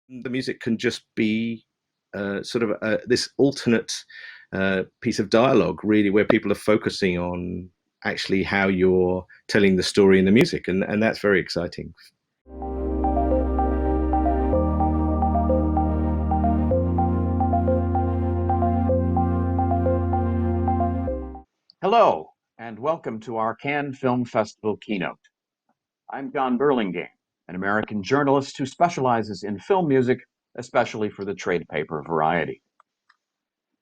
the music can just be sort of this alternate piece of dialogue, really, where people are focusing on actually how you're telling the story in the music, and that's very exciting. Hello, and welcome to our Cannes Film Festival keynote. I'm Jon BURLINGAME, an American journalist who specializes in film music, especially for the trade paper Variety.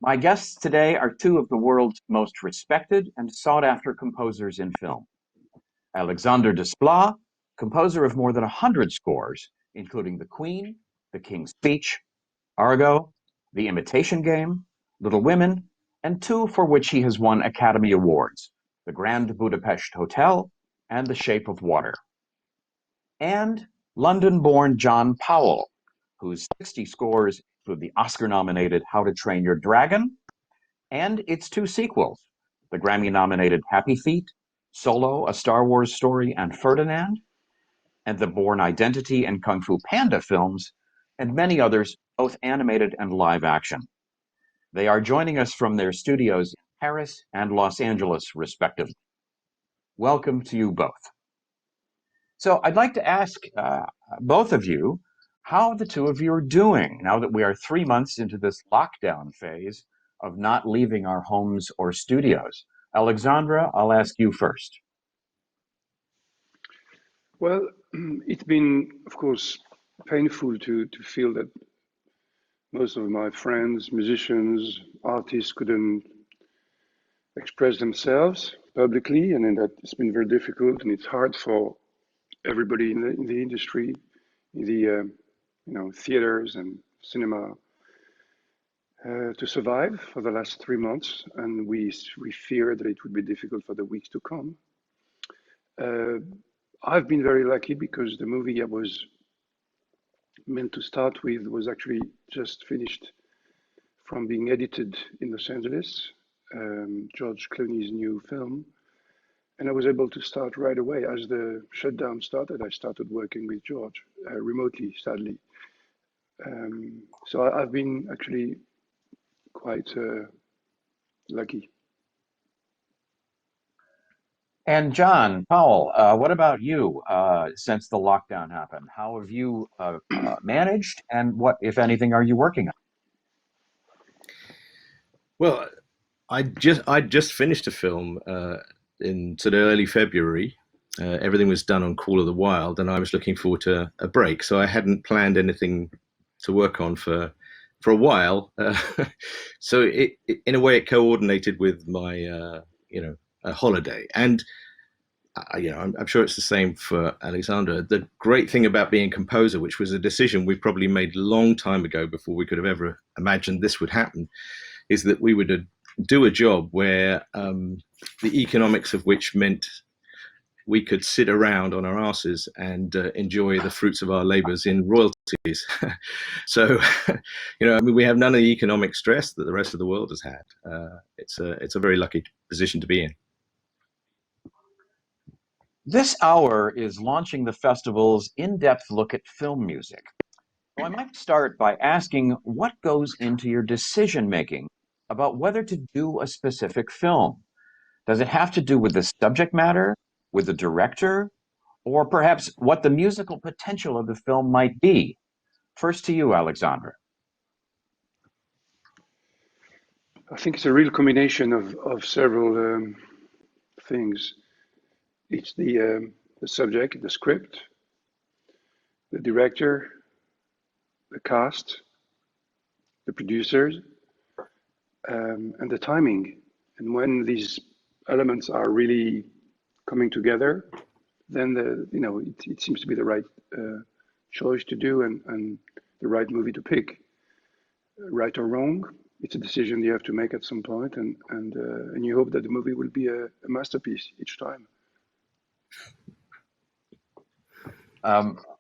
My guests today are two of the world's most respected and sought-after composers in film. Alexandre Desplat, composer of more than 100 scores, including The Queen, The King's Speech, Argo, The Imitation Game, Little Women, and two for which he has won Academy Awards, The Grand Budapest Hotel and The Shape of Water. And London-born Jon Powell, whose 60 scores include the Oscar-nominated How to Train Your Dragon and its two sequels, the Grammy-nominated Happy Feet, Solo, A Star Wars Story, and Ferdinand, and the Bourne Identity and Kung Fu Panda films, and many others, both animated and live action. They are joining us from their studios in Paris and Los Angeles, respectively. Welcome to you both. So I'd like to ask both of you how the two of you are doing now that we are 3 months into this lockdown phase of not leaving our homes or studios. Alexandra, I'll ask you first. Well, it's been, of course, painful to feel that most of my friends, musicians, artists couldn't express themselves publicly, and then that it's been very difficult, and it's hard for everybody in the industry, in the theaters and cinema, to survive for the last 3 months, and we fear that it would be difficult for the weeks to come. I've been very lucky because the movie I was meant to start with was actually just finished from being edited in Los Angeles, George Clooney's new film. And I was able to start right away. As the shutdown started, I started working with George remotely, sadly. So I've been actually quite lucky. And Jon Powell, what about you since the lockdown happened? How have you managed, and what, if anything, are you working on? Well, I just finished a film in sort of early February. Everything was done on Call of the Wild, and I was looking forward to a break. So I hadn't planned anything to work on for a while. So it in a way it coordinated with my a holiday. And I'm sure it's the same for Alexandre. The great thing about being a composer, which was a decision we probably made a long time ago before we could have ever imagined this would happen, is that we would do a job where the economics of which meant we could sit around on our asses and enjoy the fruits of our labors in royalties. So, we have none of the economic stress that the rest of the world has had. It's a very lucky position to be in. This hour is launching the festival's in-depth look at film music. So I might start by asking what goes into your decision-making about whether to do a specific film. Does it have to do with the subject matter, with the director, or perhaps what the musical potential of the film might be? First to you, Alexandre. I think it's a real combination of several things. It's the subject, the script, the director, the cast, the producers, and the timing. And when these elements are really coming together, then it seems to be the right choice to do and the right movie to pick. Right or wrong, it's a decision you have to make at some point, and you hope that the movie will be a masterpiece each time.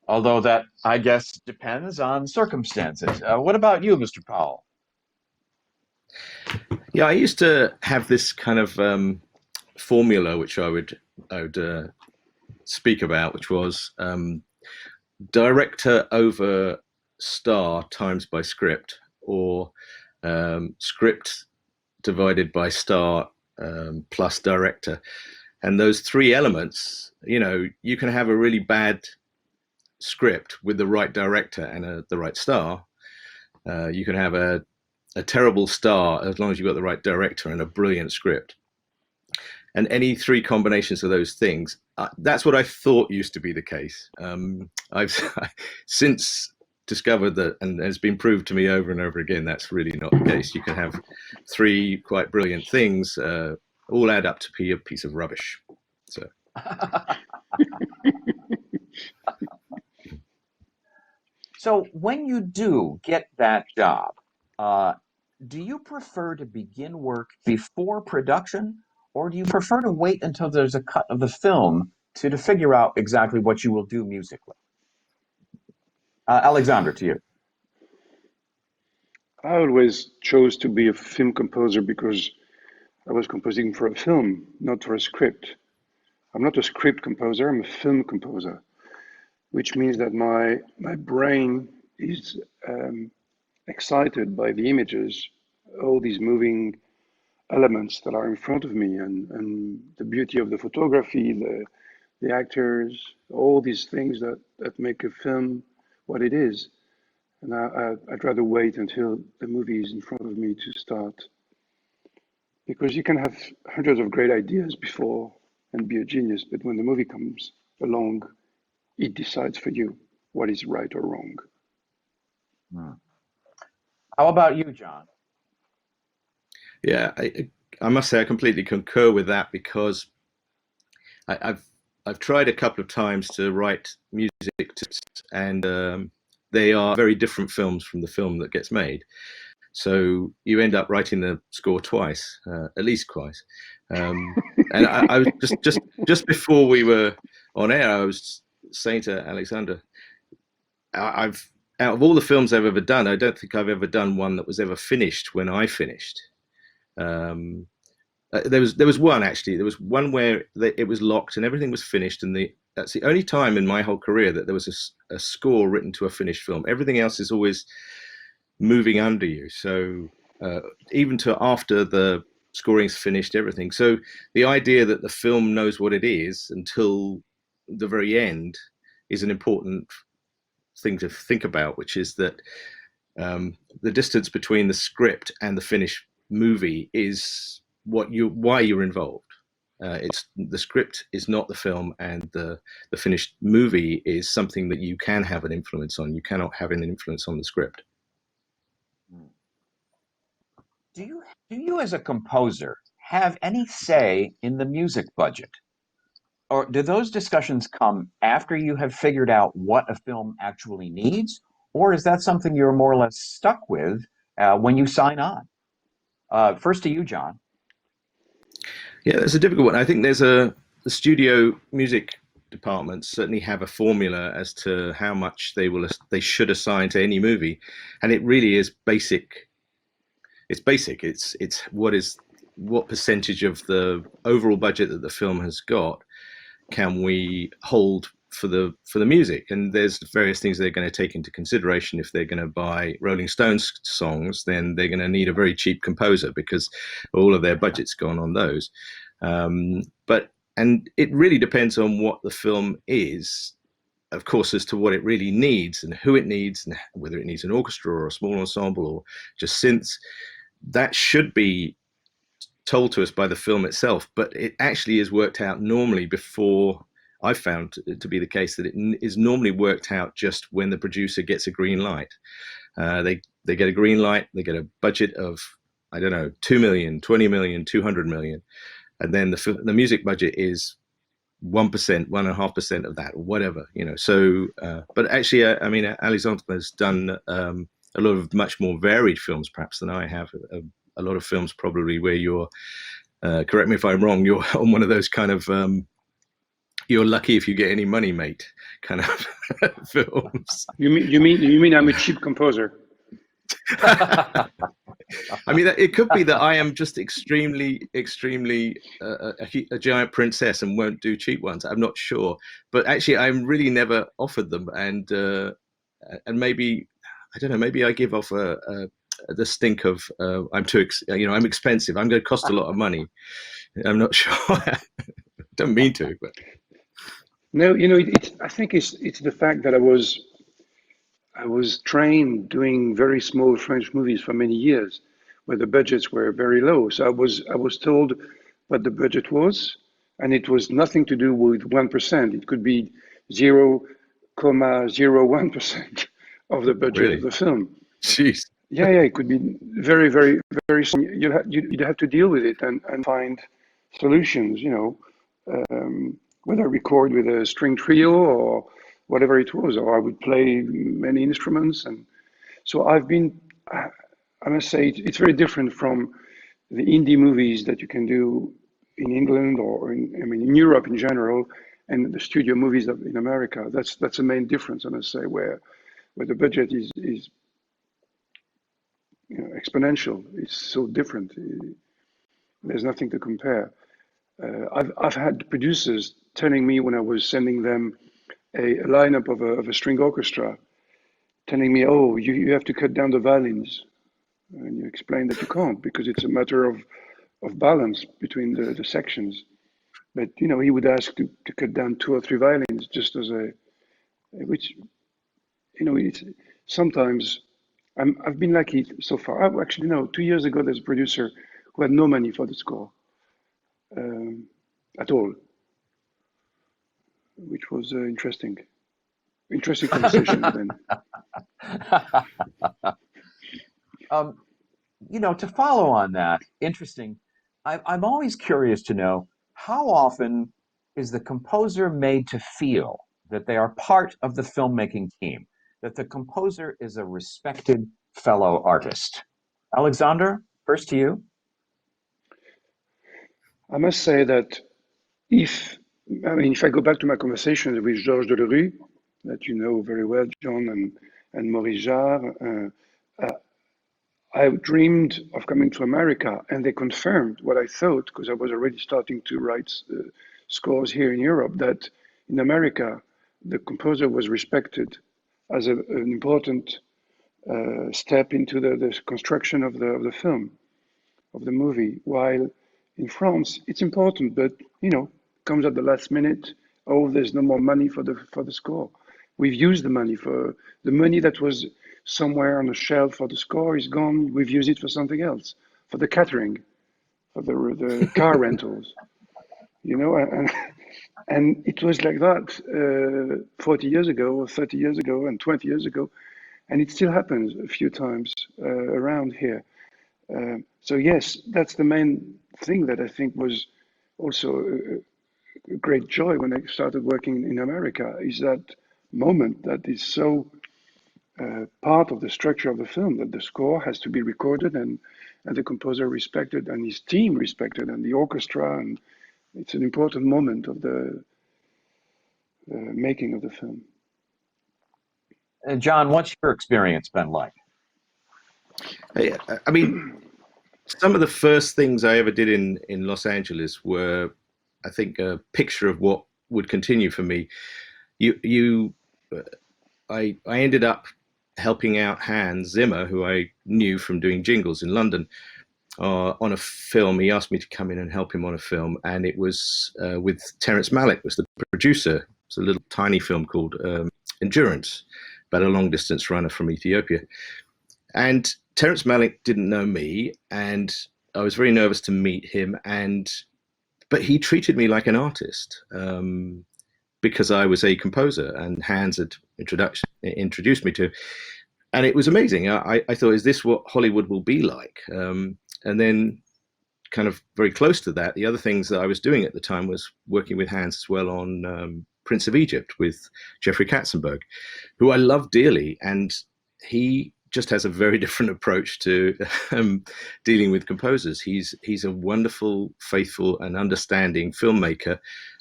Although that, I guess, depends on circumstances. What about you, Mr. Powell? Yeah, I used to have this kind of formula which I would speak about, which was director over star times by script, or script divided by star plus director. And those three elements, you can have a really bad script with the right director and the right star. You can have a terrible star as long as you've got the right director and a brilliant script. And any three combinations of those things, that's what I thought used to be the case. I've since discovered that, and it's been proved to me over and over again, that's really not the case. You can have three quite brilliant things, all add up to be a piece of rubbish. So. So when you do get that job, do you prefer to begin work before production, or do you prefer to wait until there's a cut of the film to figure out exactly what you will do musically? Alexandre, to you. I always chose to be a film composer because I was composing for a film, not for a script. I'm not a script composer, I'm a film composer, which means that my brain is excited by the images, all these moving elements that are in front of me, and the beauty of the photography, the actors, all these things that make a film what it is. And I'd rather wait until the movie is in front of me to start. Because you can have hundreds of great ideas before and be a genius, but when the movie comes along, it decides for you what is right or wrong. How about you, Jon? Yeah, I must say I completely concur with that, because I've tried a couple of times to write music tips, and they are very different films from the film that gets made. So you end up writing the score twice, at least twice. And I was just before we were on air, I was saying to Alexandre, out of all the films I've ever done, I don't think I've ever done one that was ever finished when I finished. There was one, actually. There was one where it was locked and everything was finished, and that's the only time in my whole career that there was a score written to a finished film. Everything else is always moving under you. So even to after the scoring's finished, everything. So the idea that the film knows what it is until the very end is an important thing to think about, which is that the distance between the script and the finished movie is why you're involved. It's the script is not the film, and the finished movie is something that you can have an influence on. You cannot have an influence on the script. Do you as a composer have any say in the music budget? Or do those discussions come after you have figured out what a film actually needs? Or is that something you're more or less stuck with when you sign on? First to you, Jon. Yeah, that's a difficult one. I think the studio music departments certainly have a formula as to how much they should assign to any movie, and it really is basic. It's basic. It's what percentage of the overall budget that the film has got can we hold for the music? And there's various things they're going to take into consideration. If they're going to buy Rolling Stones songs, then they're going to need a very cheap composer, because all of their budget's gone on those. And it really depends on what the film is, of course, as to what it really needs and who it needs, and whether it needs an orchestra or a small ensemble or just synths. That should be told to us by the film itself, but it actually is worked out normally before. I've found it to be the case that it is normally worked out just when the producer gets a green light. They get a green light, they get a budget of, I don't know, 2 million, 20 million, 200 million. And then the music budget is 1%, 1.5% of that, or whatever, So, but actually, I mean, Alexandre has done a lot of much more varied films, perhaps, than I have. A lot of films probably where you're, correct me if I'm wrong, you're on one of those kind of, you're lucky if you get any money, mate, kind of films. You mean I'm a cheap composer? I mean, it could be that I am just extremely a giant princess and won't do cheap ones. I'm not sure, but actually, I'm really never offered them, and maybe I don't know, maybe I give off the stink of I'm too, I'm expensive. I'm going to cost a lot of money. I'm not sure. I don't mean to, but No, I think it's the fact that I was trained doing very small French movies for many years, where the budgets were very low. So I was told what the budget was, and it was nothing to do with 1%. It could be 0.01% of the budget of really, the film. jeez, Yeah, yeah, it could be very, very, very small. You'd have to deal with it and find solutions, whether record with a string trio or whatever it was, or I would play many instruments. And so I must say, it's very different from the indie movies that you can do in England or in Europe in general, and the studio movies in America. That's the main difference, I must say, where the budget is exponential. It's so different. There's nothing to compare. I've had producers telling me when I was sending them a lineup of a string orchestra, telling me, "Oh, you have to cut down the violins," and you explain that you can't because it's a matter of balance between the sections. But he would ask to cut down two or three violins just as which it's sometimes. I've been lucky so far. Actually, no, 2 years ago, there's a producer who had no money for the score at all, which was interesting. Interesting conversation with him. To follow on that, interesting. I'm always curious to know how often is the composer made to feel that they are part of the filmmaking team, that the composer is a respected fellow artist. Alexandre, first to you. I must say that if I go back to my conversations with Georges Delerue, that you know very well, John, and Maurice Jarre, I dreamed of coming to America, and they confirmed what I thought because I was already starting to write scores here in Europe. That in America, the composer was respected as an important step into the construction of the film, of the movie. While in France, it's important, but comes at the last minute. Oh, there's no more money for the score. We've used the money for the money that was somewhere on the shelf for the score is gone. We've used it for something else, for the catering, for the car rentals, and it was like that 40 years ago, or 30 years ago, and 20 years ago, and it still happens a few times around here. So yes, that's the main thing that I think was also a great joy when I started working in America, is that moment that is so part of the structure of the film, that the score has to be recorded and the composer respected and his team respected and the orchestra, and it's an important moment of the making of the film. Jon, what's your experience been like? I mean, some of the first things I ever did in Los Angeles were, I think, a picture of what would continue for me. I ended up helping out Hans Zimmer, who I knew from doing jingles in London, on a film. He asked me to come in and help him on a film, and it was with Terrence Malick was the producer. It's a little tiny film called Endurance, about a long distance runner from Ethiopia. And Terrence Malick didn't know me, and I was very nervous to meet him. But he treated me like an artist because I was a composer, and Hans had introduced me to. And it was amazing. I thought, is this what Hollywood will be like? And then, kind of very close to that, the other things that I was doing at the time was working with Hans as well on Prince of Egypt with Jeffrey Katzenberg, who I love dearly. And he just has a very different approach to dealing with composers. He's a wonderful, faithful, and understanding filmmaker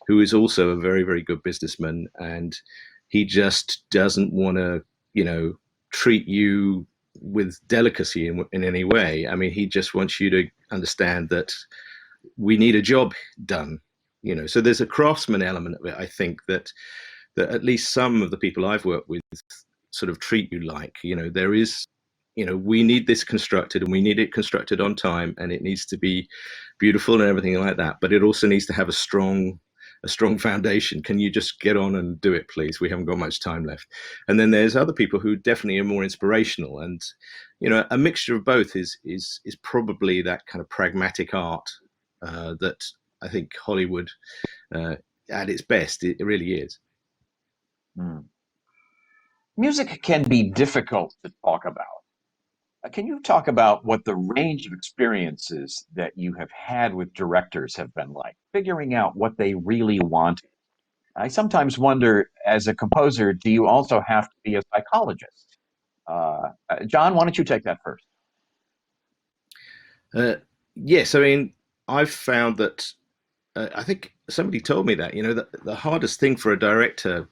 who is also a very, very good businessman. And he just doesn't want to, treat you with delicacy in any way. I mean, he just wants you to understand that we need a job done. So there's a craftsman element of it, I think, that at least some of the people I've worked with sort of treat you like. There is, we need this constructed, and we need it constructed on time, and it needs to be beautiful and everything like that. But it also needs to have a strong foundation. Can you just get on and do it, please? We haven't got much time left. And then there's other people who definitely are more inspirational, and a mixture of both is probably that kind of pragmatic art that I think Hollywood, at its best, it really is. Music can be difficult to talk about. Can you talk about what the range of experiences that you have had with directors have been like, figuring out what they really want? I sometimes wonder, as a composer, do you also have to be a psychologist? Jon, why don't you take that first? Yes, I mean, I've found that, I think somebody told me that, that the hardest thing for a director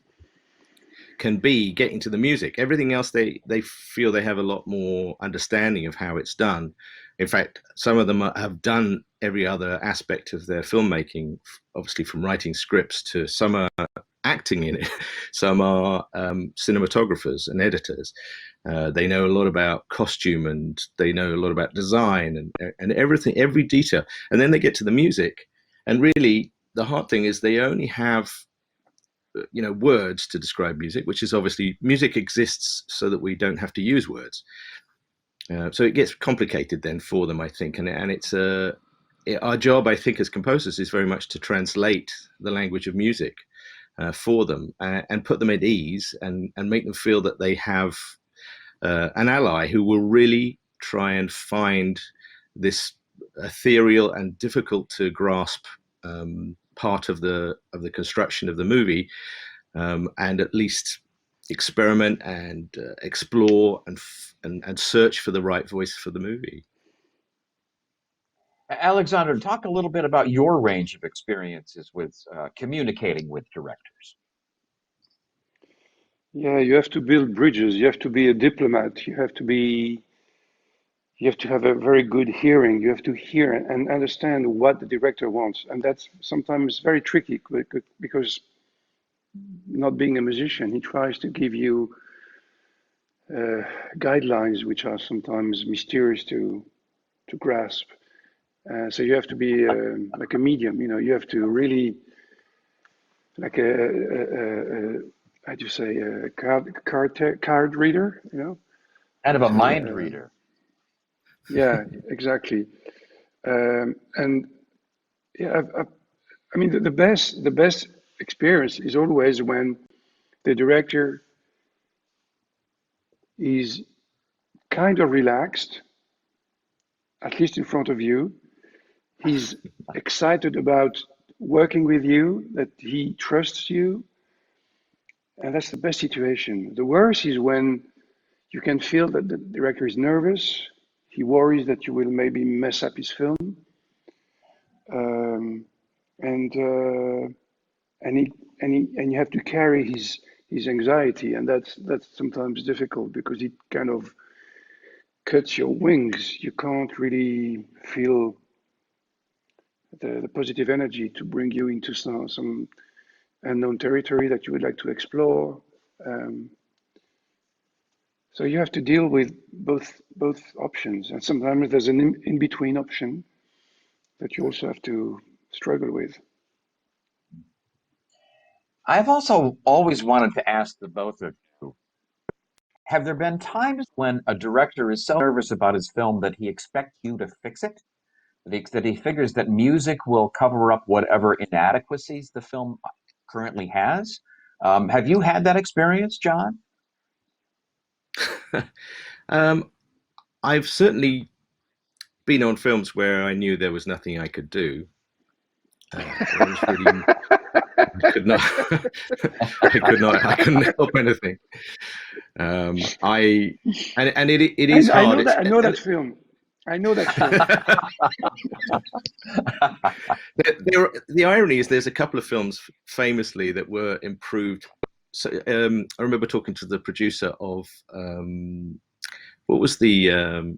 can be getting to the music. Everything else, they feel they have a lot more understanding of how it's done. In fact, some of them have done every other aspect of their filmmaking, obviously from writing scripts to some are acting in it, some are cinematographers and editors. They know a lot about costume, and they know a lot about design and everything, every detail. And then they get to the music, and really the hard thing is they only have words to describe music, which is obviously, music exists so that we don't have to use words. So it gets complicated then for them, I think, and it's our job, I think, as composers is very much to translate the language of music for them, and put them at ease, and make them feel that they have an ally who will really try and find this ethereal and difficult to grasp part of the construction of the movie, and at least experiment and explore and search for the right voice for the movie. Alexandre, talk a little bit about your range of experiences with communicating with directors. Yeah, you have to build bridges. You have to be a diplomat. You have to have a very good hearing. You have to hear and understand what the director wants. And that's sometimes very tricky, because not being a musician, he tries to give you guidelines which are sometimes mysterious to grasp. So you have to be like a medium. You have to really, like how do you say, a card reader. Kind of a mind reader. Yeah, exactly. And yeah, I mean, the best experience is always when the director is kind of relaxed, at least in front of you. He's excited about working with you, that he trusts you. And that's the best situation. The worst is when you can feel that the director is nervous. He worries that you will maybe mess up his film. And you have to carry his anxiety, and that's sometimes difficult, because it kind of cuts your wings. You can't really feel the positive energy to bring you into some unknown territory that you would like to explore. So you have to deal with both options, and sometimes there's an in-between option that you also have to struggle with. I've also always wanted to ask the both of you, have there been times when a director is so nervous about his film that he expects you to fix it? That he figures that music will cover up whatever inadequacies the film currently has? Have you had that experience, Jon? I've certainly been on films where I knew there was nothing I could do. I couldn't help anything. It is hard. I know that film. The irony is, there's a couple of films famously that were improved. So I remember talking to the producer of what was the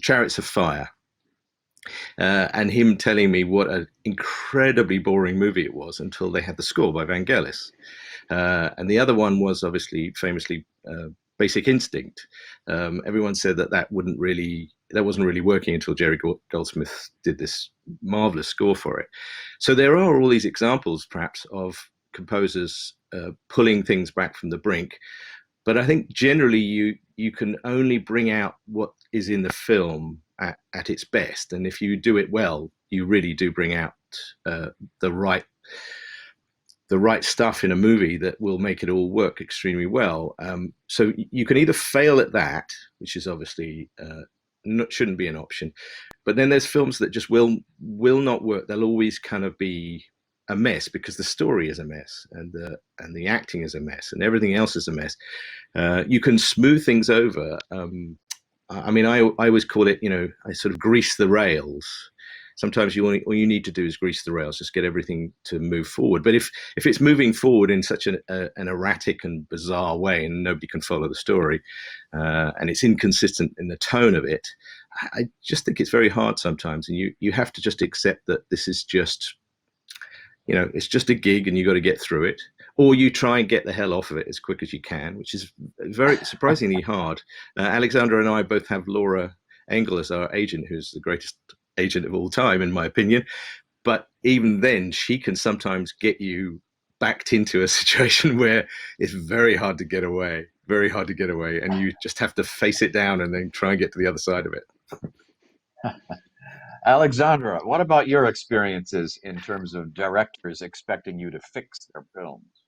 Chariots of Fire, and him telling me what an incredibly boring movie it was until they had the score by Vangelis. And the other one was obviously famously Basic Instinct. Everyone said that wasn't really working until Jerry Goldsmith did this marvelous score for it. So there are all these examples, perhaps, of composers pulling things back from the brink. But I think generally you can only bring out what is in the film at its best, and if you do it well, you really do bring out the right stuff in a movie that will make it all work extremely well. So you can either fail at that, which is obviously shouldn't be an option, but then there's films that just will not work. They'll always kind of be a mess because the story is a mess and the acting is a mess and everything else is a mess. You can smooth things over. I mean, I always call it, I sort of grease the rails. Sometimes all you need to do is grease the rails, just get everything to move forward. But if it's moving forward in such an erratic and bizarre way and nobody can follow the story, and it's inconsistent in the tone of it, I just think it's very hard sometimes. And you have to just accept that this is just, it's just a gig and you got to get through it. Or you try and get the hell off of it as quick as you can, which is very surprisingly hard. Alexandre and I both have Laura Engel as our agent, who's the greatest agent of all time, in my opinion. But even then, she can sometimes get you backed into a situation where it's very hard to get away, and you just have to face it down and then try and get to the other side of it. Alexandra, what about your experiences in terms of directors expecting you to fix their films?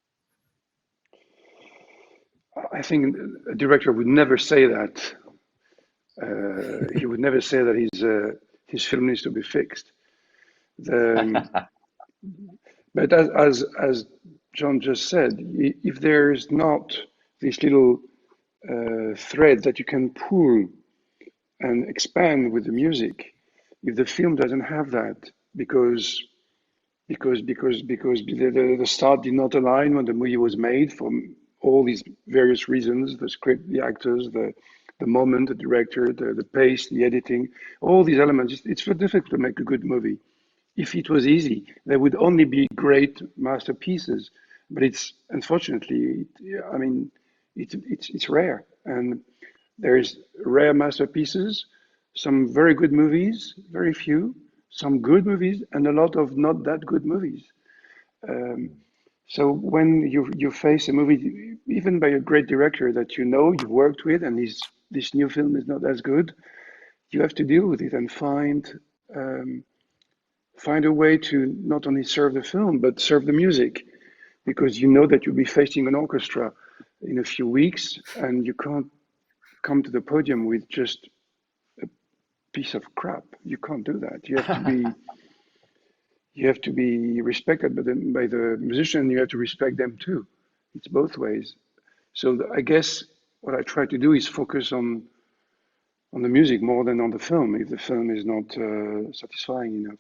I think a director would never say that. He would never say that his film needs to be fixed. But as Jon just said, if there's not this little thread that you can pull and expand with the music, if the film doesn't have that because the start did not align when the movie was made for all these various reasons, the script, the actors, the moment, the director, the pace, the editing, all these elements, it's very difficult to make a good movie. If it was easy, there would only be great masterpieces. But it's unfortunately, it's rare, and there's rare masterpieces, some very good movies, very few, some good movies, and a lot of not that good movies. So when you face a movie, even by a great director that you've worked with, and this new film is not as good, you have to deal with it and find a way to not only serve the film but serve the music, because you know that you'll be facing an orchestra in a few weeks, and you can't come to the podium with just a piece of crap. You can't do that. You have to be respected by the musician. You have to respect them too. It's both ways. So I guess what I try to do is focus on the music more than on the film, if the film is not satisfying enough.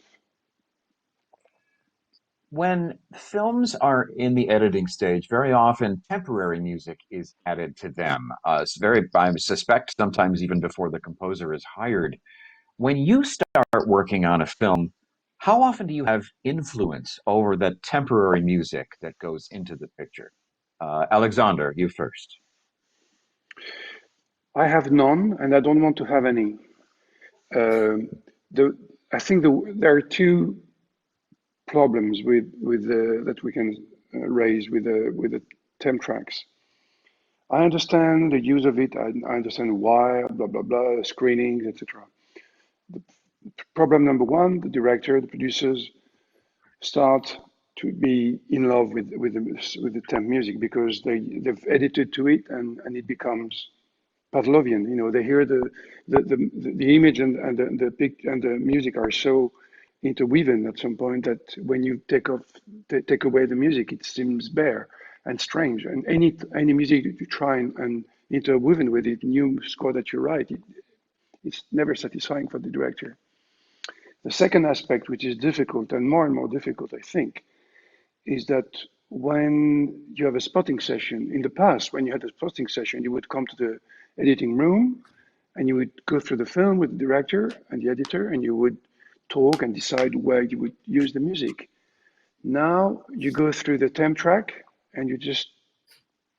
When films are in the editing stage, very often temporary music is added to them. I suspect sometimes even before the composer is hired. When you start working on a film, how often do you have influence over the temporary music that goes into the picture? Alexander, you first. I have none, and I don't want to have any. I think there are two problems that we can raise with the temp tracks. I understand the use of it. I understand why, blah blah blah, screenings, etc. Problem number one: the director, the producers start to be in love with the temp music because they've edited to it, and it becomes Pavlovian. They hear the image and the pic and the music are so interwoven at some point that when you take away the music, it seems bare and strange. And any music that you try and interwoven with it, new score that you write, it's never satisfying for the director. The second aspect, which is difficult and more difficult, I think, is that when you have a spotting session, in the past, when you had a spotting session, you would come to the editing room and you would go through the film with the director and the editor, and you would talk and decide where you would use the music. Now you go through the temp track and you just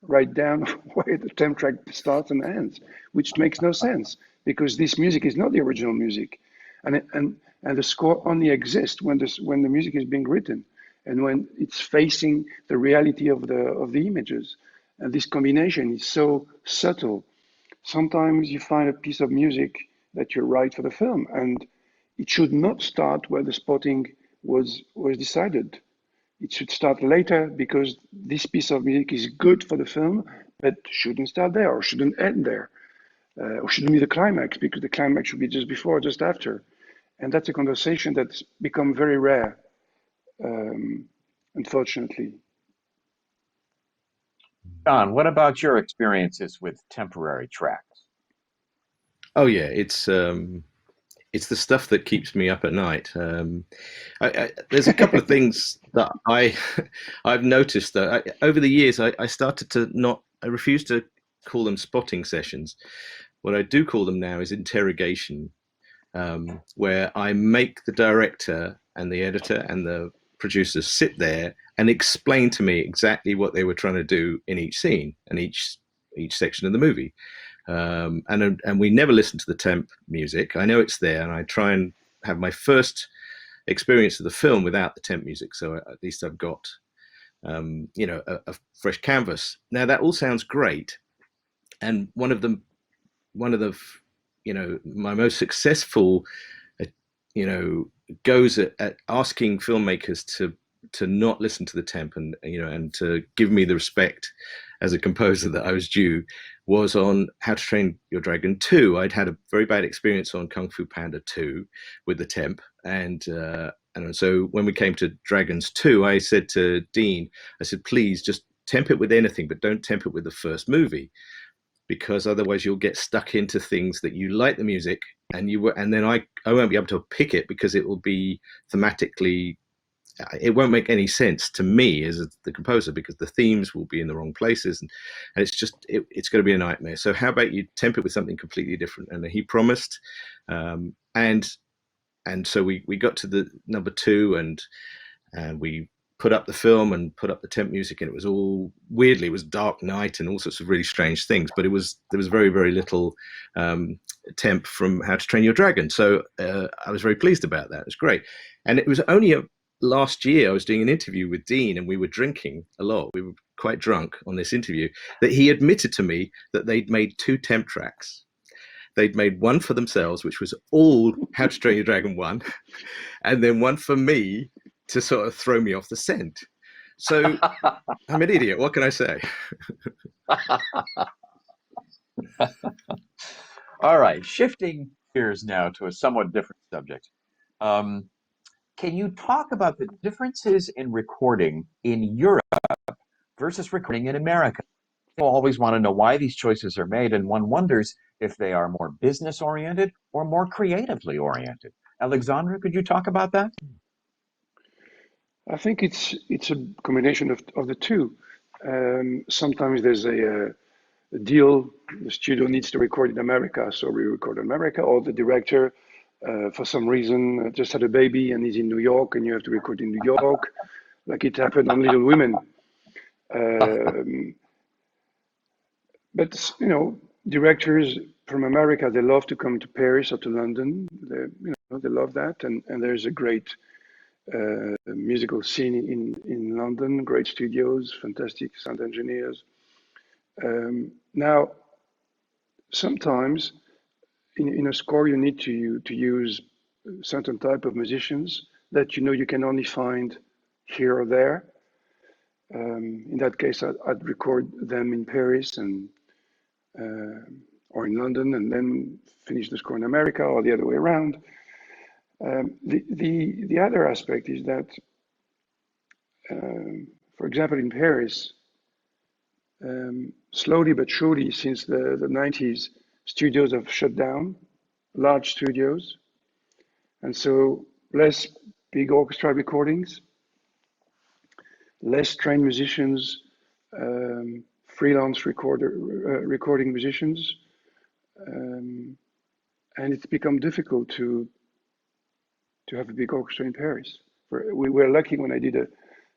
write down where the temp track starts and ends, which makes no sense because this music is not the original music, and the score only exists when the music is being written and when it's facing the reality of the images. And this combination is so subtle. Sometimes you find a piece of music that you write for the film, and it should not start where the spotting was decided. It should start later because this piece of music is good for the film, but shouldn't start there or shouldn't end there, or shouldn't be the climax because the climax should be just before or just after. And that's a conversation that's become very rare, unfortunately. Jon, what about your experiences with temporary tracks? Oh yeah, it's the stuff that keeps me up at night. There's a couple of things that I've noticed that over the years I started to not I refuse to call them spotting sessions. What I do call them now is interrogation, where I make the director and the editor and the producers sit there and explain to me exactly what they were trying to do in each scene and each section of the movie. And we never listen to the temp music. I know it's there, and I try and have my first experience of the film without the temp music, so at least I've got a fresh canvas. Now that all sounds great, and one of the my most successful goes at asking filmmakers to not listen to the temp and to give me the respect as a composer that I was due was on How to Train Your Dragon 2. I'd had a very bad experience on Kung Fu Panda 2 with the temp, and so when we came to Dragons 2, I said to Dean, I said, please just temp it with anything, but don't temp it with the first movie, because otherwise you'll get stuck into things that you like the music and then I won't be able to pick it because it will be thematically, it won't make any sense to me as the composer because the themes will be in the wrong places, and it's just it's going to be a nightmare. So how about you temp it with something completely different? And he promised, and so we got to the number 2, and we put up the film and put up the temp music, and it was all weirdly, it was dark night and all sorts of really strange things, but there was very, very little temp from How to Train Your Dragon. So I was very pleased about that. It was great. And it was only last year I was doing an interview with Dean, and we were drinking a lot. We were quite drunk on this interview, that he admitted to me that they'd made 2 temp tracks. They'd made one for themselves, which was all How to Train Your Dragon 1, and then one for me to sort of throw me off the scent. So I'm an idiot. What can I say? All right, shifting gears now to a somewhat different subject. Can you talk about the differences in recording in Europe versus recording in America? People always want to know why these choices are made, and one wonders if they are more business oriented or more creatively oriented. Alexandre, could you talk about that? I think it's a combination of the two. Sometimes there's a deal, the studio needs to record in America, so we record in America, or the director, for some reason, just had a baby and he's in New York and you have to record in New York, like it happened on Little Women. But, directors from America, they love to come to Paris or to London. They love that. And there's a great musical scene in London, great studios, fantastic sound engineers. Now, sometimes in a score, you need to use certain type of musicians that you can only find here or there. In that case, I'd record them in Paris and or in London, and then finish the score in America, or the other way around. The other aspect is that, for example, in Paris, slowly but surely, since the 90s, studios have shut down, large studios, and so less big orchestra recordings, less trained musicians, freelance recording musicians, and it's become difficult to have a big orchestra in Paris. We were lucky when I did a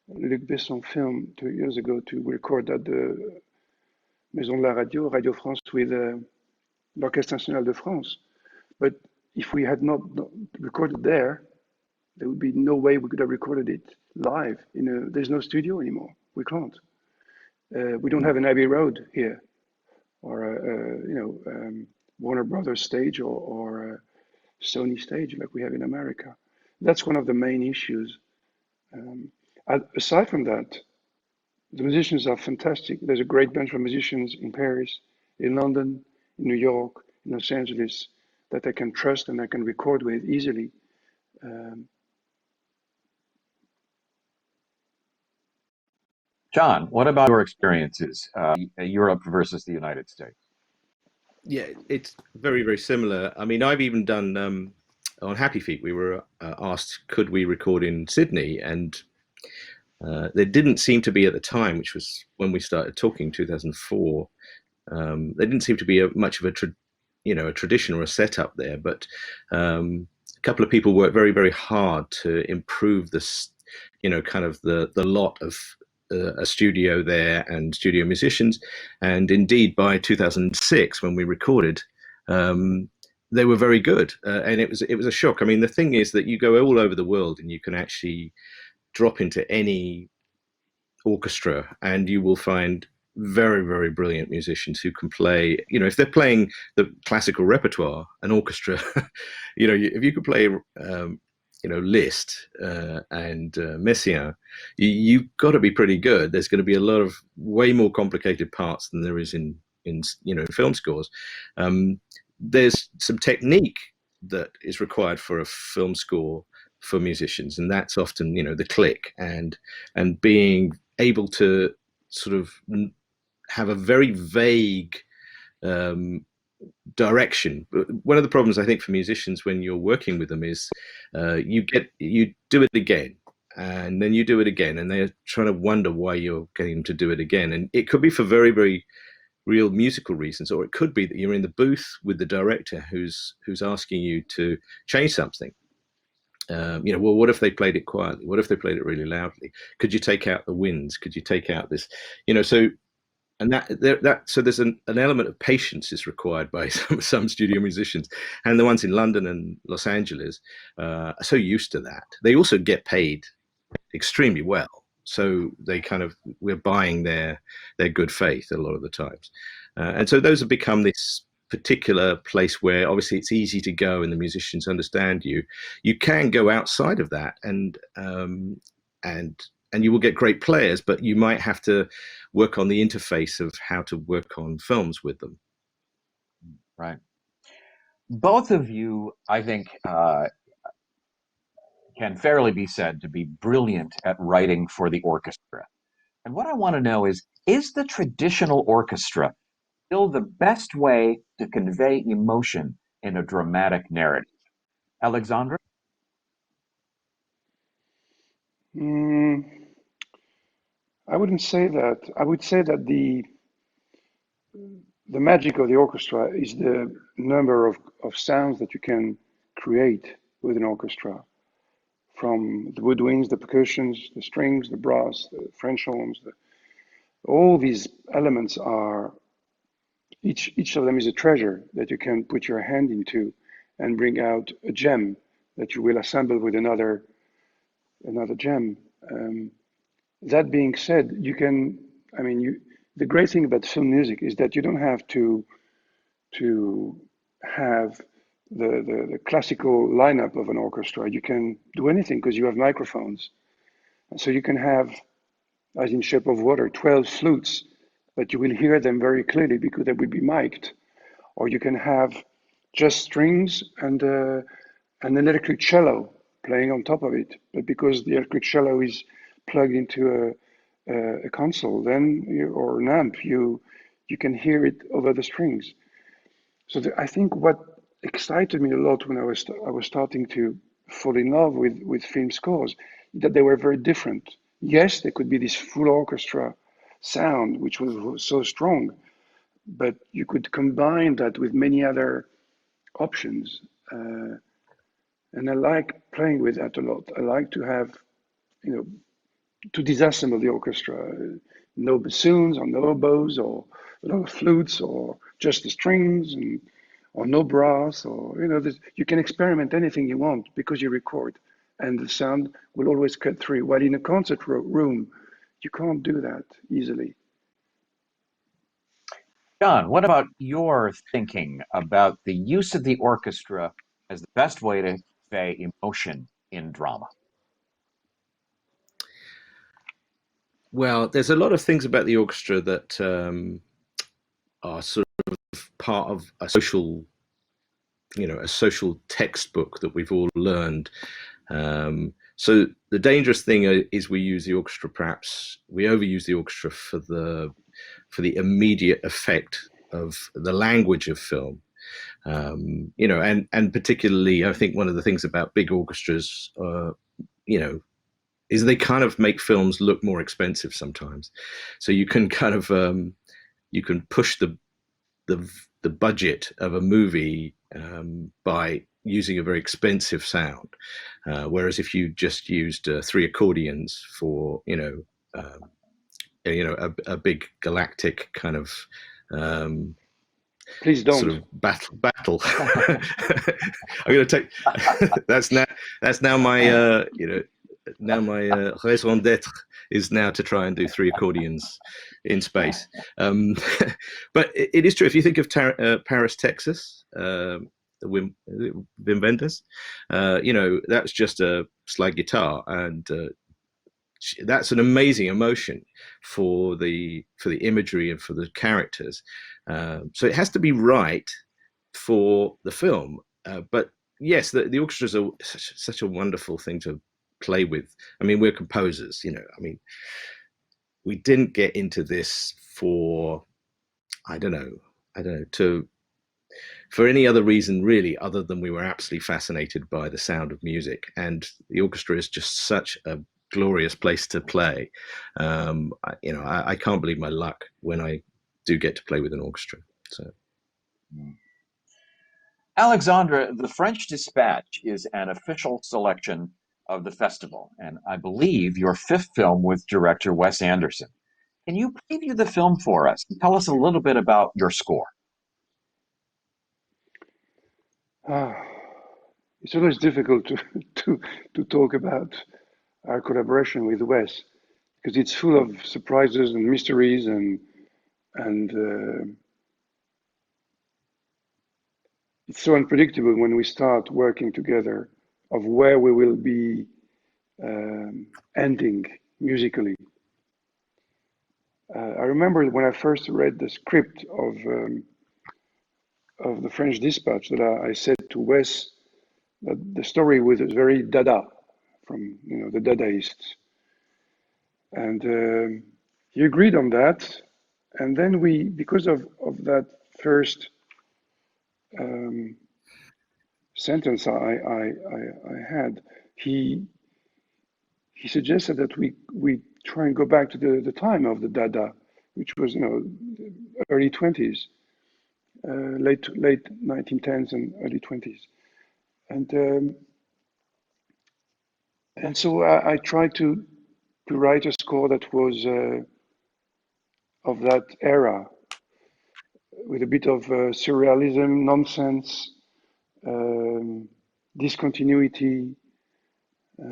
Luc Besson film 2 years ago to record at Maison de la Radio, Radio France with l'Orchestre National de France. But if we had not recorded there would be no way we could have recorded it live. There's no studio anymore. We can't. We don't have an Abbey Road here, or Warner Brothers stage, or a Sony stage like we have in America. That's one of the main issues. Aside from that, the musicians are fantastic. There's a great bunch of musicians in Paris, in London, in New York, in Los Angeles that I can trust and I can record with easily. Jon, what about your experiences, Europe versus the United States? Yeah, it's very, very similar. I mean, I've even done on Happy Feet, we were asked, could we record in Sydney? And there didn't seem to be at the time, which was when we started talking, 2004. There didn't seem to be much of a tradition or a setup there. But a couple of people worked very, very hard to improve this, kind of the lot of a studio there and studio musicians. And indeed, by 2006, when we recorded, they were very good. And it was a shock. I mean, the thing is that you go all over the world and you can actually drop into any orchestra and you will find very, very brilliant musicians who can play, if they're playing the classical repertoire, an orchestra, if you could play, Liszt and Messiaen, you've got to be pretty good. There's going to be a lot of way more complicated parts than there is in film scores. There's some technique that is required for a film score for musicians, and that's often the click and being able to sort of have a very vague direction. One of the problems I think for musicians when you're working with them is you do it again and then you do it again, and they're trying to wonder why you're getting them to do it again. And it could be for very, very real musical reasons, or it could be that you're in the booth with the director who's asking you to change something. Well, what if they played it quietly? What if they played it really loudly? Could you take out the winds? Could you take out this? So there's an element of patience is required by some studio musicians, and the ones in London and Los Angeles are so used to that. They also get paid extremely well, so we're buying their good faith a lot of the times, and so those have become this particular place where obviously it's easy to go and the musicians understand you. You can go outside of that and you will get great players, but you might have to work on the interface of how to work on films with them. Right. Both of you, I think, can fairly be said to be brilliant at writing for the orchestra. And what I want to know is the traditional orchestra still the best way to convey emotion in a dramatic narrative? Alexandre? I wouldn't say that. I would say that the magic of the orchestra is the number of sounds that you can create with an orchestra, from the woodwinds, the percussions, the strings, the brass, the French horns. All these elements are, each of them is a treasure that you can put your hand into and bring out a gem that you will assemble with another gem. That being said, the great thing about film music is that you don't have to have the classical lineup of an orchestra. You can do anything because you have microphones. And so you can have, as in Shape of Water, 12 flutes, but you will hear them very clearly because they will be mic'd. Or you can have just strings and an electric cello playing on top of it. But because the electric cello is plugged into a console, or an amp, you can hear it over the strings. So I think what excited me a lot when I was starting to fall in love with film scores, that they were very different. Yes, there could be this full orchestra sound, which was so strong, but you could combine that with many other options. And I like playing with that a lot. I like to have, to disassemble the orchestra, no bassoons or no oboes or no flutes or just the strings and or no brass or you can experiment anything you want because you record and the sound will always cut through. While in a concert room, you can't do that easily. Jon, what about your thinking about the use of the orchestra as the best way to convey emotion in drama? Well, there's a lot of things about the orchestra that are sort of part of a social, a social textbook that we've all learned. So the dangerous thing is we use the orchestra, perhaps we overuse the orchestra for the immediate effect of the language of film. And particularly, I think one of the things about big orchestras, is they kind of make films look more expensive sometimes. So you can kind of you can push the budget of a movie by using a very expensive sound, whereas if you just used 3 accordions for a big galactic kind of Please don't. sort of battle. I'm going to take that's now my now my raison d'être is now to try and do 3 accordions in space. But it is true. If you think of Paris, Texas, the Wim Wenders, that's just a slide guitar, and that's an amazing emotion for the imagery and for the characters. So it has to be right for the film. But yes, the orchestras are such a wonderful thing to play with. I mean, we're composers, we didn't get into this for, I don't know, for any other reason really, other than we were absolutely fascinated by the sound of music, and the orchestra is just such a glorious place to play. I can't believe my luck when I do get to play with an orchestra. So. Alexandre, the French Dispatch is an official selection of the festival, and I believe your 5th film with director Wes Anderson. Can you preview the film for us and tell us a little bit about your score? It's always difficult to talk about our collaboration with Wes because it's full of surprises and mysteries and it's so unpredictable when we start working together of where we will be ending musically. I remember when I first read the script of the French Dispatch that I said to Wes that the story was very Dada, from the Dadaists, and he agreed on that. And then because of that first sentence I had, he suggested that we try and go back to the time of the Dada, which was early 20s, late 1910s and early 20s, and so I tried to write a score that was of that era, with a bit of surrealism, nonsense, discontinuity, a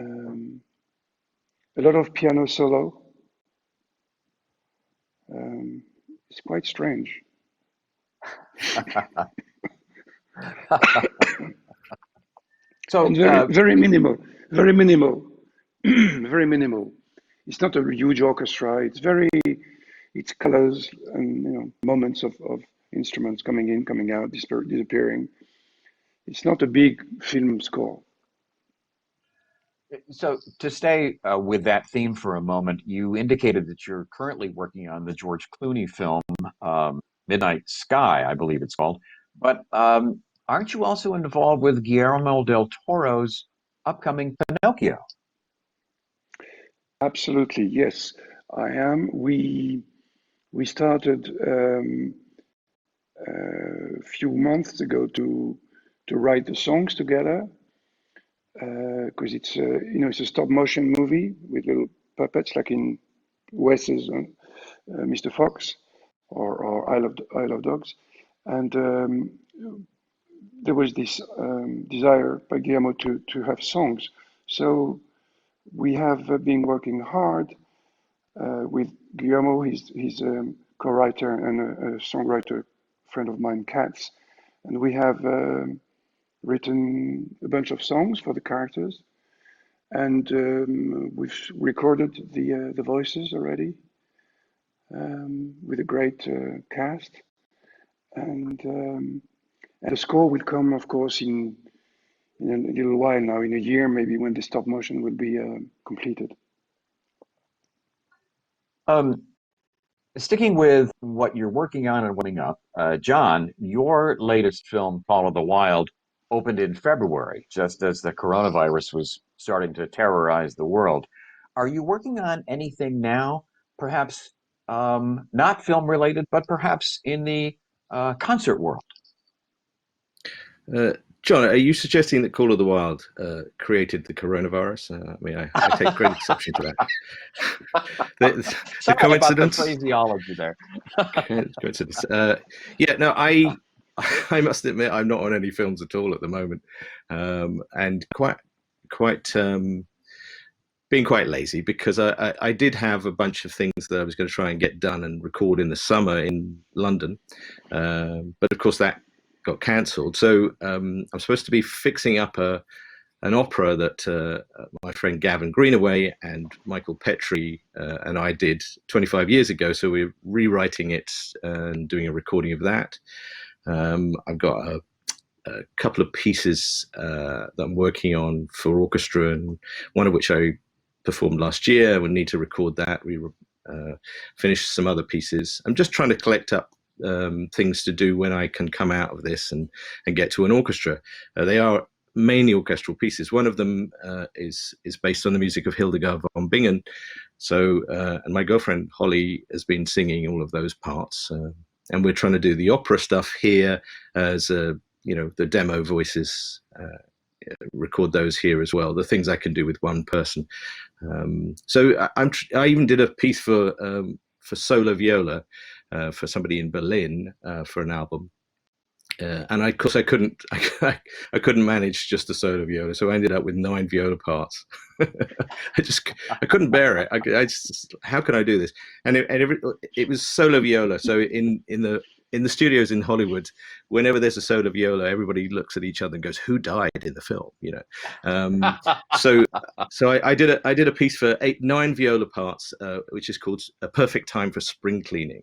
lot of piano solo. It's quite strange. So very minimal, very minimal, very minimal. It's not a huge orchestra. It's colors and moments of instruments coming in, coming out, disappearing. It's not a big film score. So to stay with that theme for a moment, you indicated that you're currently working on the George Clooney film, Midnight Sky, I believe it's called. But aren't you also involved with Guillermo del Toro's upcoming Pinocchio? Absolutely, yes, I am. We started a few months ago to write the songs together, because it's it's a stop motion movie with little puppets like in Wes's Mr. Fox or I Love Dogs. And there was this desire by Guillermo to have songs. So we have been working hard with Guillermo. He's a co-writer and a songwriter friend of mine, Katz. And we have written a bunch of songs for the characters. And we've recorded the voices already with a great cast. And the score will come, of course, in a little while now, in a year maybe, when the stop motion will be completed. Sticking with what you're working on and winding up, Jon, your latest film, Call of the Wild, opened in February, just as the coronavirus was starting to terrorize the world. Are you working on anything now, perhaps not film related, but perhaps in the concert world? Jon, are you suggesting that Call of the Wild created the coronavirus? I mean, I take great exception to that. The coincidence. About the phraseology there. Coincidence. Yeah, no, I must admit I'm not on any films at all at the moment, and being quite lazy, because I did have a bunch of things that I was going to try and get done and record in the summer in London, but of course that got cancelled. So I'm supposed to be fixing up an opera that my friend Gavin Greenaway and Michael Petrie and I did 25 years ago. So we're rewriting it and doing a recording of that. I've got a couple of pieces that I'm working on for orchestra, and one of which I performed last year. We need to record that. We finished some other pieces. I'm just trying to collect up things to do when I can come out of this and get to an orchestra. They are mainly orchestral pieces. One of them is based on the music of Hildegard von Bingen. So, and my girlfriend Holly has been singing all of those parts, and we're trying to do the opera stuff here as the demo voices. Record those here as well. The things I can do with one person. So I even did a piece for solo viola for somebody in Berlin for an album. And of course I couldn't manage just a solo viola, so I ended up with 9 viola parts. I couldn't bear it. I just, how can I do this? And it was solo viola. So in the studios in Hollywood, whenever there's a solo viola, everybody looks at each other and goes, "Who died in the film?" So I did a piece for 9 viola parts, which is called "A Perfect Time for Spring Cleaning."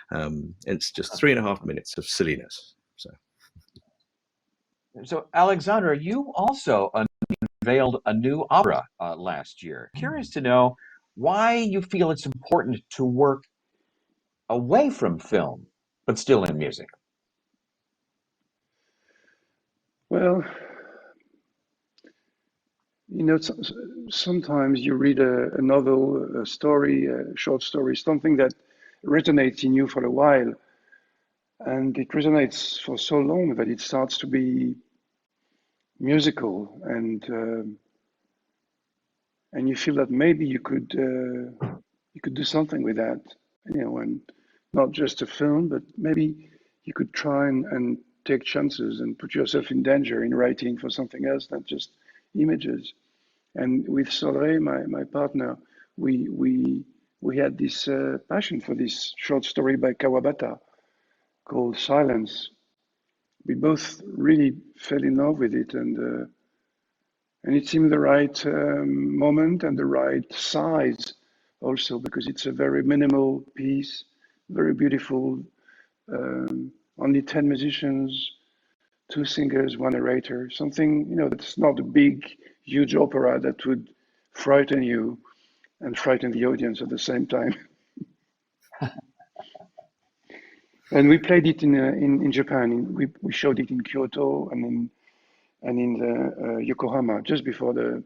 And it's just 3.5 minutes of silliness. So, Alexandre, you also unveiled a new opera last year. Curious to know why you feel it's important to work away from film, but still in music. Well, sometimes you read a novel, a story, a short story, something that resonates in you for a while. And it resonates for so long that it starts to be musical, and you feel that maybe you could do something with that, and not just a film, but maybe you could try and take chances and put yourself in danger in writing for something else, not just images. And with Solre, my partner, we had this passion for this short story by Kawabata called Silence. We both really fell in love with it, and it seemed the right moment and the right size also, because it's a very minimal piece, very beautiful, only 10 musicians, 2 singers, 1 narrator, something, that's not a big, huge opera that would frighten you and frighten the audience at the same time. And we played it in Japan. We showed it in Kyoto and in Yokohama just before the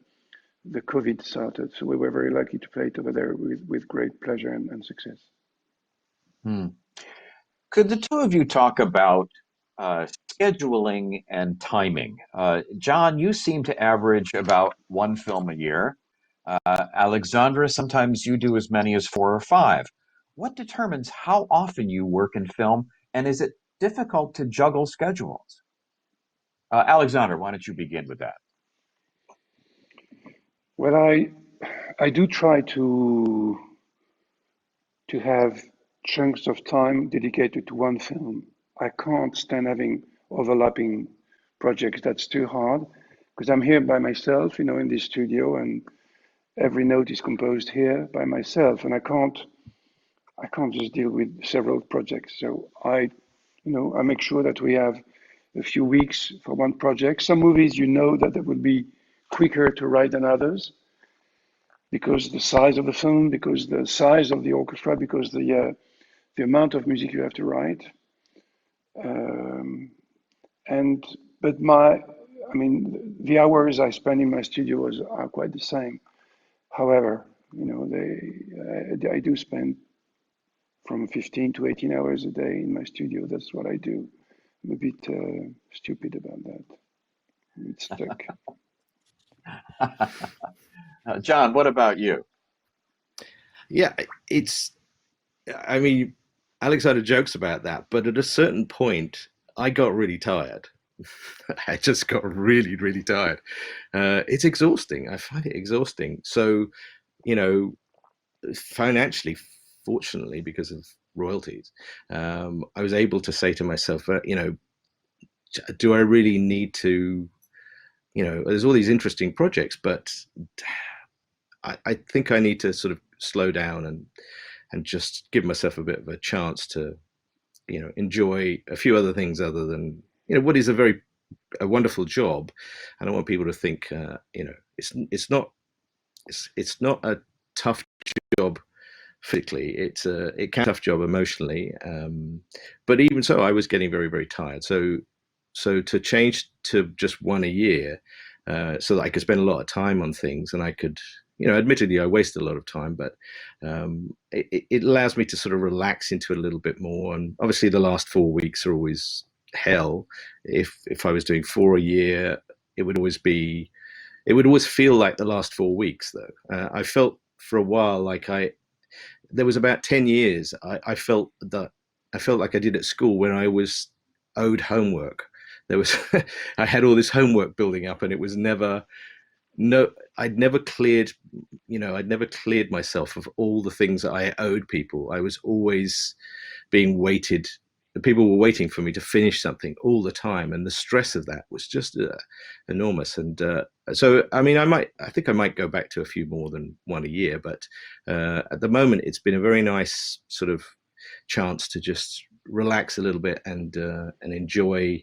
COVID started. So we were very lucky to play it over there with great pleasure and success. Could the two of you talk about scheduling and timing? Jon, you seem to average about 1 film a year. Alexandre, sometimes you do as many as 4 or 5. what determines how often you work in film, and is it difficult to juggle schedules? Alexander, why don't you begin with that? Well, I do try to have chunks of time dedicated to one film. I can't stand having overlapping projects. That's too hard because I'm here by myself, in this studio, and every note is composed here by myself, and I can't just deal with several projects. So I make sure that we have a few weeks for one project. Some movies, that they will be quicker to write than others because the size of the film, because the size of the orchestra, because the amount of music you have to write. Um, and but the hours I spend in my studio are quite the same. However, I do spend from 15 to 18 hours a day in my studio. That's what I do. I'm a bit stupid about that. I'm a bit stuck. Jon, what about you? Yeah, it's. I mean, Alexander jokes about that, but at a certain point, I got really tired. I just got really, really tired. It's exhausting. I find it exhausting. So, you know, financially, fortunately, because of royalties, I was able to say to myself, do I really need to? There's all these interesting projects, but I think I need to sort of slow down and just give myself a bit of a chance to enjoy a few other things other than what is a wonderful job. I don't want people to think it's not a tough job physically. It can be a tough job emotionally, but even so, I was getting very, very tired. So to change to just one a year, so that I could spend a lot of time on things, and I could, admittedly, I wasted a lot of time, but it allows me to sort of relax into it a little bit more. And obviously, the last 4 weeks are always hell. If I was doing four a year, it would always feel like the last 4 weeks, though. I felt for a while like there was about 10 years I felt like I did at school when I was owed homework. There was I had all this homework building up, and it was never no I'd never cleared myself of all the things that I owed people. I was always being waited. People were waiting for me to finish something all the time, and the stress of that was just enormous. And so, I mean, I think I might go back to a few more than one a year, but at the moment, it's been a very nice sort of chance to just relax a little bit and enjoy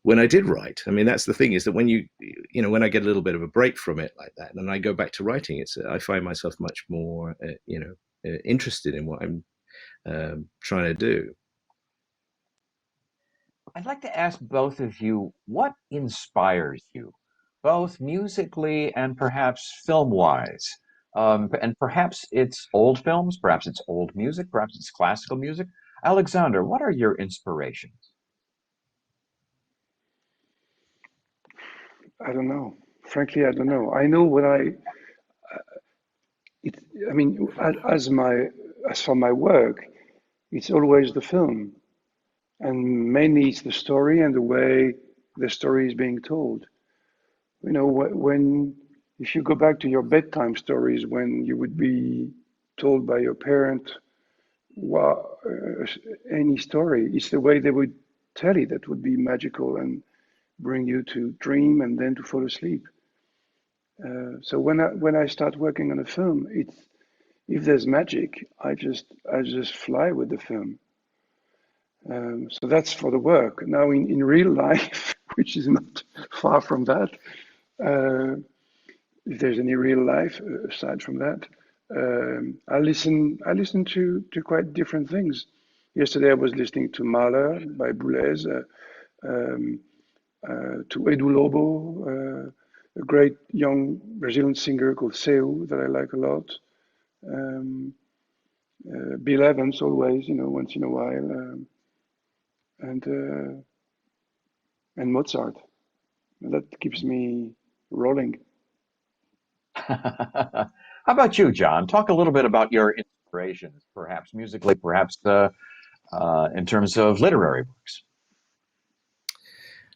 when I did write. I mean, that's the thing, is that when I get a little bit of a break from it like that, and I go back to writing, I find myself much more, interested in what I'm trying to do. I'd like to ask both of you what inspires you, both musically and perhaps film-wise. And perhaps it's old films, perhaps it's old music, perhaps it's classical music. Alexander, what are your inspirations? I don't know. Frankly, I don't know. I know what it, I mean, as for my work, it's always the film, and mainly it's the story and the way the story is being told. When if you go back to your bedtime stories, when you would be told by your parent, well, any story, it's the way they would tell it that would be magical and bring you to dream and then to fall asleep. So when I start working on a film, it's if there's magic, I just fly with the film. So that's for the work. Now in real life, which is not far from that, uh, if there's any real life aside from that, I listen to quite different things. Yesterday I was listening to Mahler by Boulez, um, to Edu Lobo, a great young Brazilian singer called Seu that I like a lot. Um, Bill Evans always, once in a while, and uh, and Mozart. That keeps me rolling. How about you, Jon? Talk a little bit about your inspiration. inspirations, perhaps musically, perhaps in terms of literary works?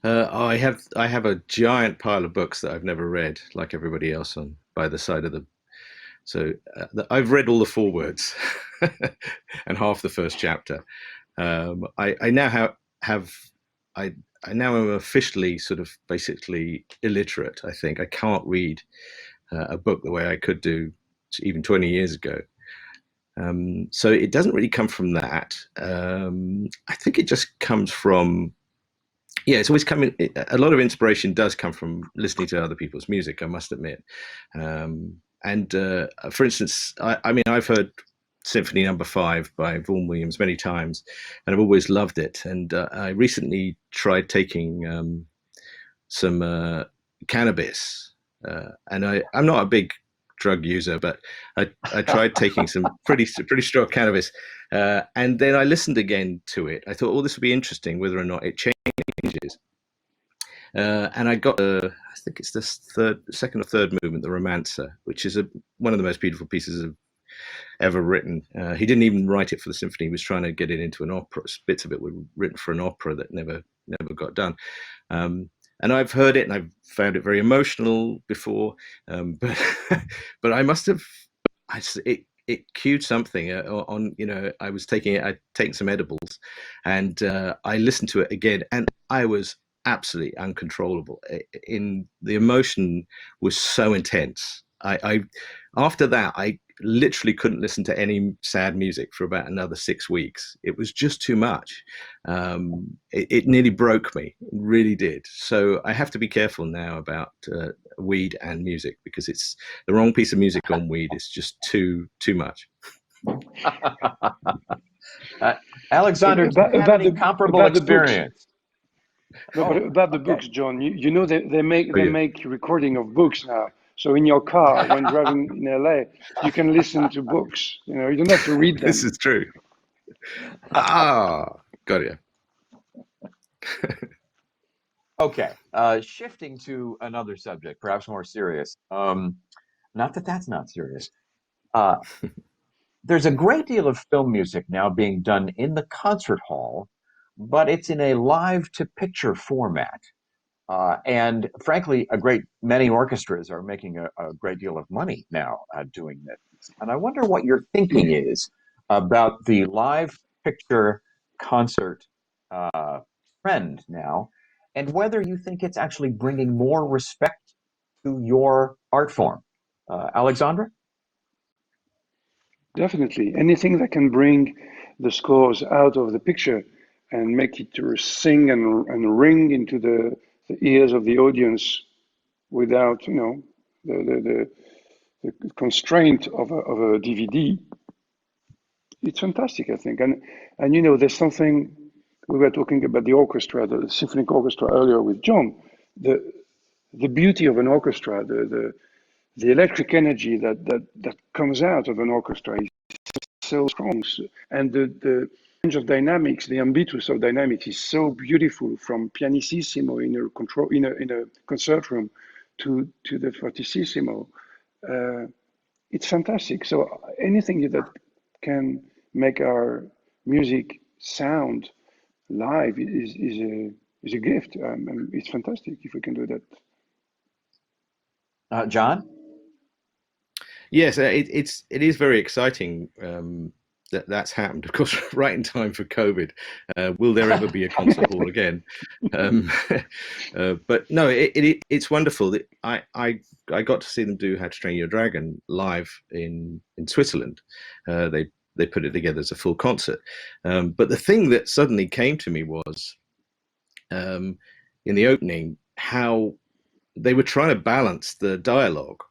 I have a giant pile of books that I've never read, like everybody else, on by the side of the. So I've read all the forewords and half the first chapter. I now have I now am officially sort of basically illiterate. I think I can't read a book the way I could do even 20 years ago. So it doesn't really come from that. I think it just comes from, yeah, it's always coming. A lot of inspiration does come from listening to other people's music, I must admit. And for instance, I mean, I've heard Symphony Number 5 by Vaughan Williams many times, and I've always loved it. And I recently tried taking some cannabis, and I'm not a big drug user, but I tried taking some pretty strong cannabis, and then I listened again to it. I thought, oh, this would be interesting, whether or not it changes. And I got, I think it's the second or third movement, the Romancer, which is one of the most beautiful pieces ever written. He didn't even write it for the symphony. He was trying to get it into an opera. Bits of it were written for an opera that never got done. And I've heard it and I've found it very emotional before, but but I must have, it cued something on, you know, I'd taken some edibles, and I listened to it again, and I was absolutely uncontrollable. In the emotion was so intense. I after that, I literally couldn't listen to any sad music for about another 6 weeks. It was just too much. It nearly broke me. It really did. So I have to be careful now about weed and music, because it's the wrong piece of music on weed. It's just too much. Alexandre, do you have any comparable experience? No, but about the books, John, you know they make recording of books now. So in your car when driving in LA, you can listen to books. You know, you don't have to read them. This is true. Got you. Okay, shifting to another subject, perhaps more serious. Not that that's not serious. There's a great deal of film music now being done in the concert hall, but it's in a live-to-picture format. And frankly, a great many orchestras are making a great deal of money now doing this. And I wonder what your thinking is about the live picture concert trend now, and whether you think it's actually bringing more respect to your art form. Alexandre? Definitely. Anything that can bring the scores out of the picture and make it to sing and ring into the ears of the audience without, you know, the constraint of a DVD. It's fantastic, I think. And you know, there's something, we were talking about the orchestra, the symphonic orchestra earlier with John. The beauty of an orchestra, the electric energy that comes out of an orchestra is so strong, and the range of dynamics, the ambitus of dynamics is so beautiful, from pianissimo in a concert room to the fortissimo. It's fantastic. So anything that can make our music sound live is a gift. And it's fantastic if we can do that. Jon? Yes, it is very exciting that's happened. Of course, right in time for COVID. Will there ever be a concert hall again? But no, it's wonderful. I got to see them do How to Train Your Dragon live in Switzerland. They put it together as a full concert. But the thing that suddenly came to me was in the opening how they were trying to balance the dialogue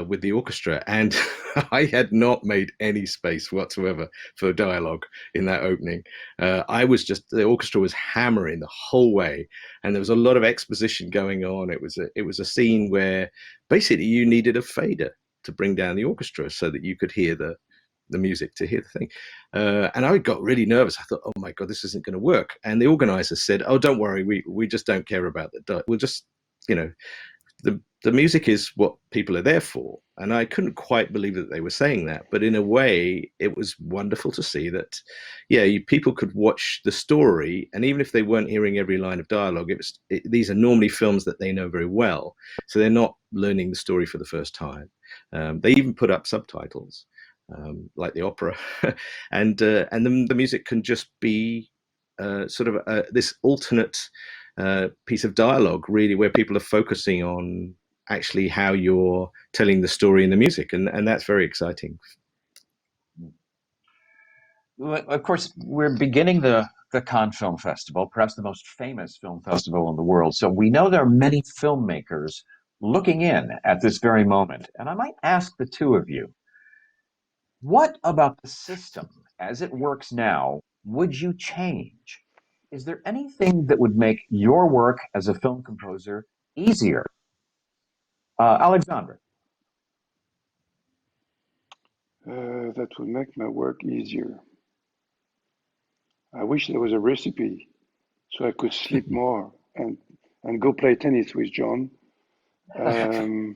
with the orchestra, and I had not made any space whatsoever for dialogue in that opening. The orchestra was hammering the whole way, and there was a lot of exposition going on. It was a scene where basically you needed a fader to bring down the orchestra so that you could hear the music, to hear the thing. And I got really nervous. I thought, oh my God, this isn't going to work. And the organizer said, oh, don't worry, we just don't care about the we'll just, you know, the music is what people are there for. And I couldn't quite believe that they were saying that. But in a way, it was wonderful to see that, yeah, people could watch the story. And even if they weren't hearing every line of dialogue, these are normally films that they know very well. So they're not learning the story for the first time. They even put up subtitles, like the opera. And the music can just be sort of this alternate piece of dialogue, really, where people are focusing on actually how you're telling the story in the music, and that's very exciting. Of course, we're beginning the Cannes Film Festival, perhaps the most famous film festival in the world. So we know there are many filmmakers looking in at this very moment. And I might ask the two of you, what about the system as it works now would you change? Is there anything that would make your work as a film composer easier? Alexandre. That would make my work easier. I wish there was a recipe so I could sleep more and go play tennis with Jon. I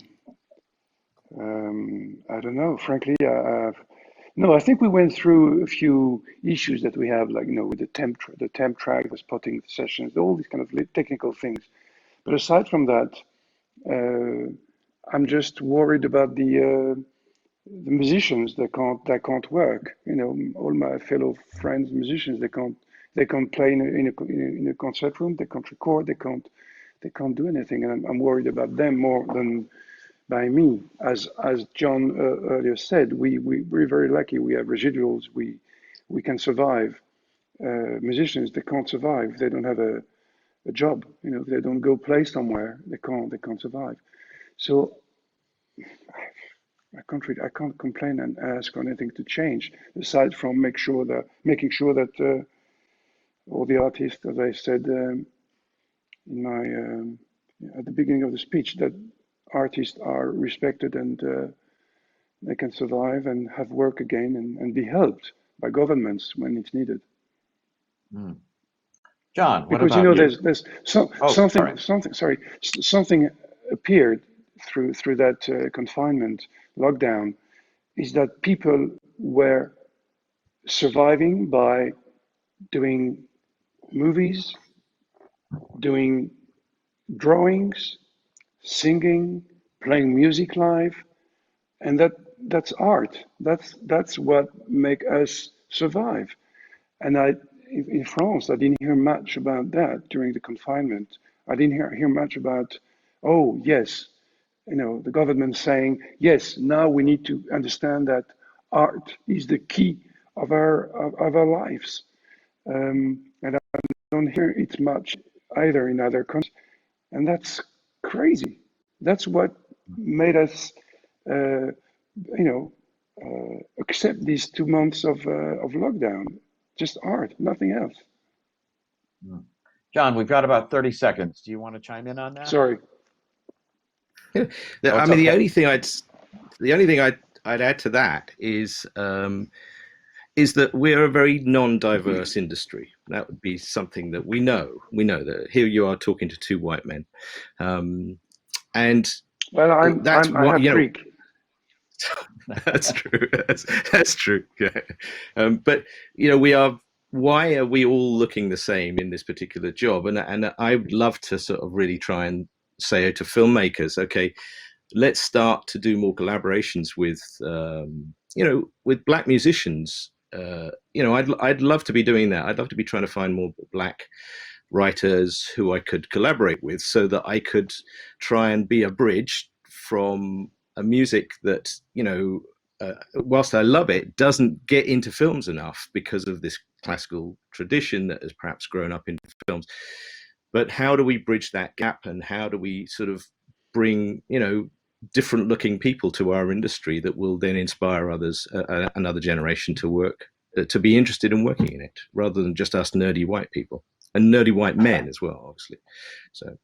don't know. Frankly, no. I think we went through a few issues that we have, like with the temp track, the spotting sessions, all these kind of technical things. But aside from that, I'm just worried about the musicians that can't work. All my fellow friends musicians, they can't play in a concert room. They can't record. They can't do anything, and I'm worried about them more than by me. As Jon earlier said, we're very lucky. We have residuals. We can survive. Musicians, they can't survive. They don't have a job. If they don't go play somewhere, they can't survive. So I can't complain and ask for anything to change aside from making sure that all the artists, as I said in my at the beginning of the speech, that artists are respected and they can survive and have work again and be helped by governments when it's needed. Mm. Jon, what because about you? there's something appeared through that confinement lockdown, is that people were surviving by doing movies, doing drawings, singing, playing music live, and that's art. That's what make us survive. And in France, I didn't hear much about that during the confinement. I didn't hear much about, oh yes, the government saying, yes, now we need to understand that art is the key of our lives. And I don't hear it much either in other countries. And that's crazy. That's what made us, accept these 2 months of lockdown. Just art, nothing else. Jon, we've got about 30 seconds. Do you want to chime in on that? Sorry. Yeah. I mean, the only thing I'd add to that is that we're a very non-diverse industry. That would be something that we know. We know that here you are talking to two white men, and well, I'm Greek. That's true. That's true. Yeah. But we are. Why are we all looking the same in this particular job? And I would love to sort of really try and say to filmmakers, okay, let's start to do more collaborations with with Black musicians. I'd love to be doing that. I'd love to be trying to find more Black writers who I could collaborate with, so that I could try and be a bridge from a music that whilst I love it, doesn't get into films enough because of this classical tradition that has perhaps grown up in films. But how do we bridge that gap, and how do we sort of bring different looking people to our industry that will then inspire others, another generation to work, to be interested in working in it, rather than just us nerdy white people, and nerdy white men as well, obviously. So